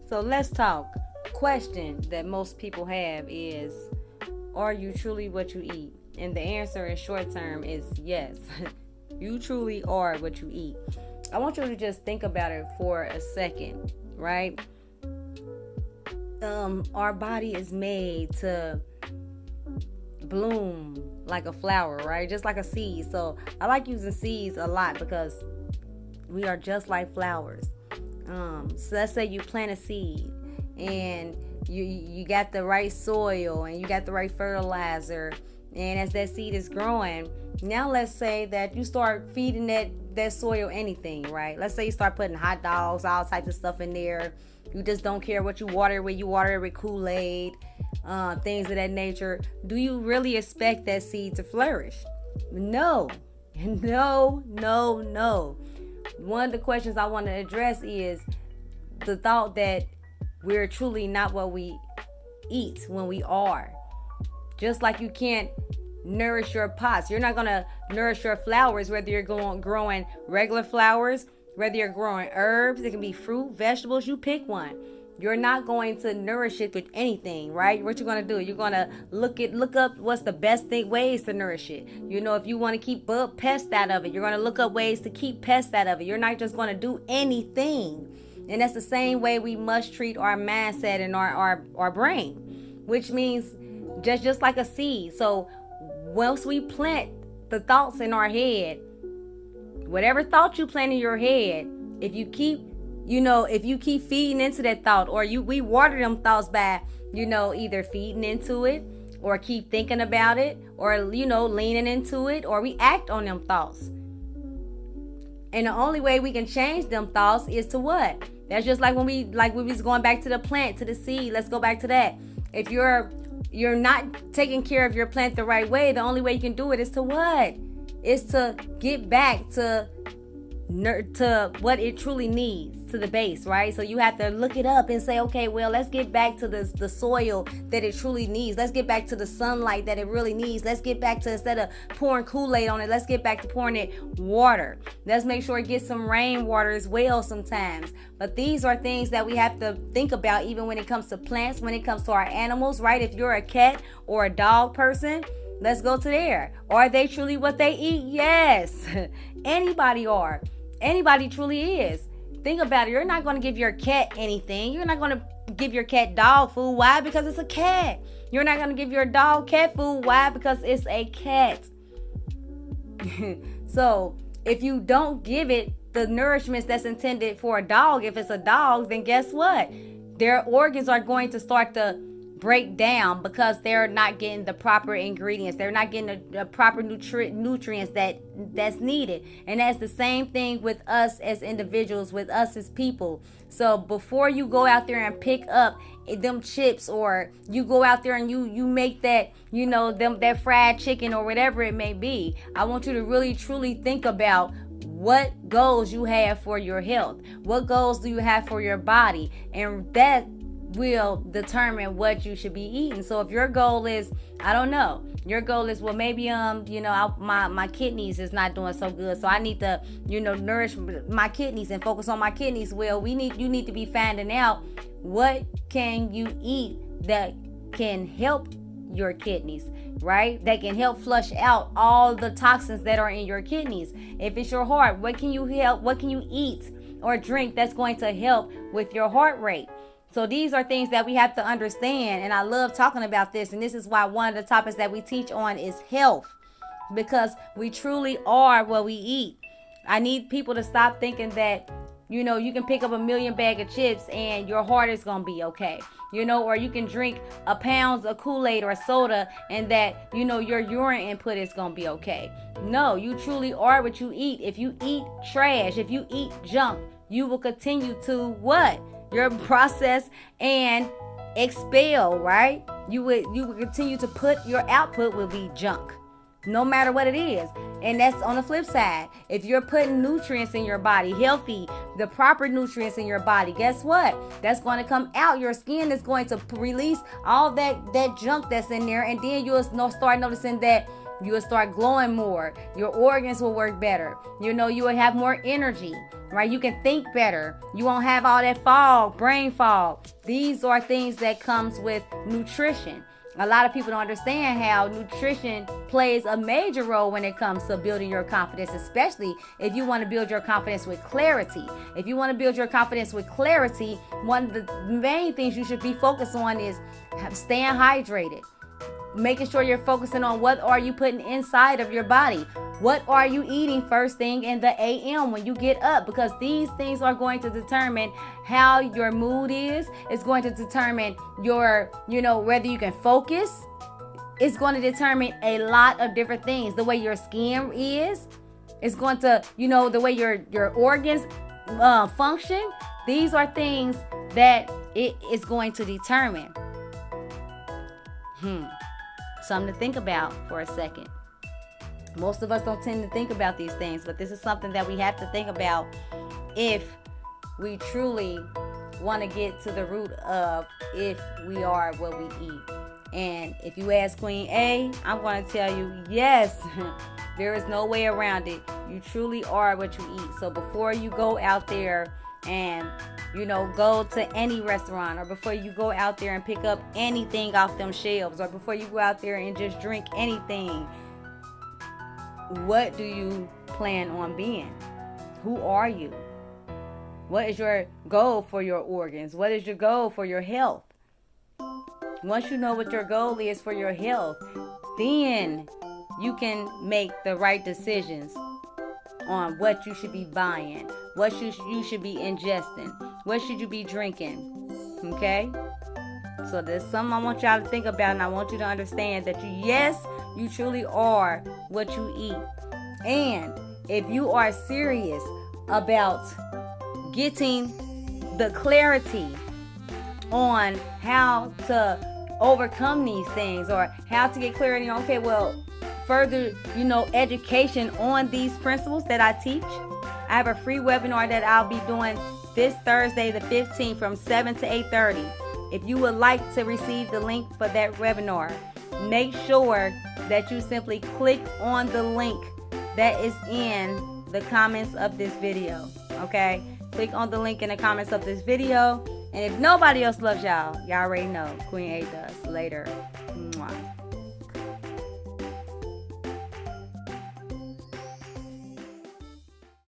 So let's talk. Question that most people have is, are you truly what you eat? And the answer in short term is yes. You truly are what you eat. I want you to just think about it for a second, right? Our body is made to bloom like a flower, right? Just like a seed. So I like using seeds a lot because we are just like flowers. So let's say you plant a seed and you got the right soil and you got the right fertilizer, and as that seed is growing, now let's say that you start feeding that soil anything, right? Let's say you start putting hot dogs, all types of stuff in there. You just don't care what you water it with. You water it with Kool-Aid, things of that nature. Do you really expect that seed to flourish? No. No. One of the questions I want to address is the thought that we're truly not what we eat when we are. Just like you can't nourish your pots. You're not going to nourish your flowers, whether you're growing regular flowers, whether you're growing herbs. It can be fruit, vegetables. You pick one. You're not going to nourish it with anything, right? What you're going to do, you're going to look up what's the best ways to nourish it. If you want to keep pests out of it, you're going to look up ways to keep pests out of it. You're not just going to do anything. And that's the same way we must treat our mindset and our brain, which means just like a seed. So once we plant the thoughts in our head, whatever thought you plant in your head, if you keep feeding into that thought, or we water them thoughts by, either feeding into it or keep thinking about it, or, leaning into it, or we act on them thoughts. And the only way we can change them thoughts is to what? That's just like when we was going back to the plant, to the seed. Let's go back to that. If you're not taking care of your plant the right way, the only way you can do it is to what? Is to get back to what it truly needs, to the base, right? So you have to look it up and say, okay, well, let's get back to the soil that it truly needs. Let's get back to the sunlight that it really needs. Let's get back to, instead of pouring Kool-Aid on it, let's get back to pouring it water. Let's make sure it gets some rainwater as well sometimes. But these are things that we have to think about, even when it comes to plants, when it comes to our animals, right? If you're a cat or a dog person, let's go to there. Are they truly what they eat? Yes. Anybody truly is. Think about it. You're not going to give your cat anything. You're not going to give your cat dog food. Why? Because it's a cat. You're not going to give your dog cat food. Why? Because it's a cat. So if you don't give it the nourishments that's intended for a dog, if it's a dog, then guess what? Their organs are going to start to break down because they're not getting the proper ingredients. They're not getting the proper nutrients that's needed. And that's the same thing with us as individuals, with us as people. So before you go out there and pick up them chips, or you go out there and you make that, that fried chicken or whatever it may be, I want you to really truly think about what goals you have for your health. What goals do you have for your body? And that will determine what you should be eating. So if your goal is, I don't know, your goal is, well, maybe my kidneys is not doing so good, so I need to nourish my kidneys and focus on my kidneys. Well, you need to be finding out what can you eat that can help your kidneys, right? That can help flush out all the toxins that are in your kidneys. If it's your heart, what can you eat or drink that's going to help with your heart rate? So these are things that we have to understand, and I love talking about this, and this is why one of the topics that we teach on is health, because we truly are what we eat. I need people to stop thinking that, you can pick up a million bag of chips and your heart is going to be okay, or you can drink a pound of Kool-Aid or soda and that, your urine input is going to be okay. No, you truly are what you eat. If you eat trash, if you eat junk, you will continue to what? Your process and expel, right? You would continue to put, your output will be junk, no matter what it is. And that's on the flip side. If you're putting nutrients in your body, healthy, the proper nutrients in your body, guess what? That's going to come out. Your skin is going to release all that junk that's in there, and then you'll start noticing that You will start glowing more. Your organs will work better. You know, you will have more energy, right? You can think better. You won't have all that fog, brain fog. These are things that comes with nutrition. A lot of people don't understand how nutrition plays a major role when it comes to building your confidence, especially if you want to build your confidence with clarity. If you want to build your confidence with clarity, one of the main things you should be focused on is staying hydrated. Making sure you're focusing on what are you putting inside of your body. What are you eating first thing in the AM when you get up? Because these things are going to determine how your mood is. It's going to determine your, whether you can focus. It's going to determine a lot of different things. The way your skin is. It's going to, the way your organs function. These are things that it is going to determine. Something to think about for a second. Most of us don't tend to think about these things, but this is something that we have to think about if we truly want to get to the root of if we are what we eat. And if you ask Queen A, I'm going to tell you, yes, there is no way around it. You truly are what you eat. So before you go out there and go to any restaurant, or before you go out there and pick up anything off them shelves, or before you go out there and just drink anything, what do you plan on being? Who are you? What is your goal for your organs? What is your goal for your health? Once you know what your goal is for your health, then you can make the right decisions on what you should be buying, what you should be ingesting, what should you be drinking, okay? So there's something I want y'all to think about, and I want you to understand that you truly are what you eat. And if you are serious about getting the clarity on how to overcome these things, or how to get clarity on, further, education on these principles that I teach, I have a free webinar that I'll be doing this Thursday, the 15th, from 7 to 8:30. If you would like to receive the link for that webinar, make sure that you simply click on the link that is in the comments of this video. Okay? Click on the link in the comments of this video. And if nobody else loves y'all already know Queen A does. Later.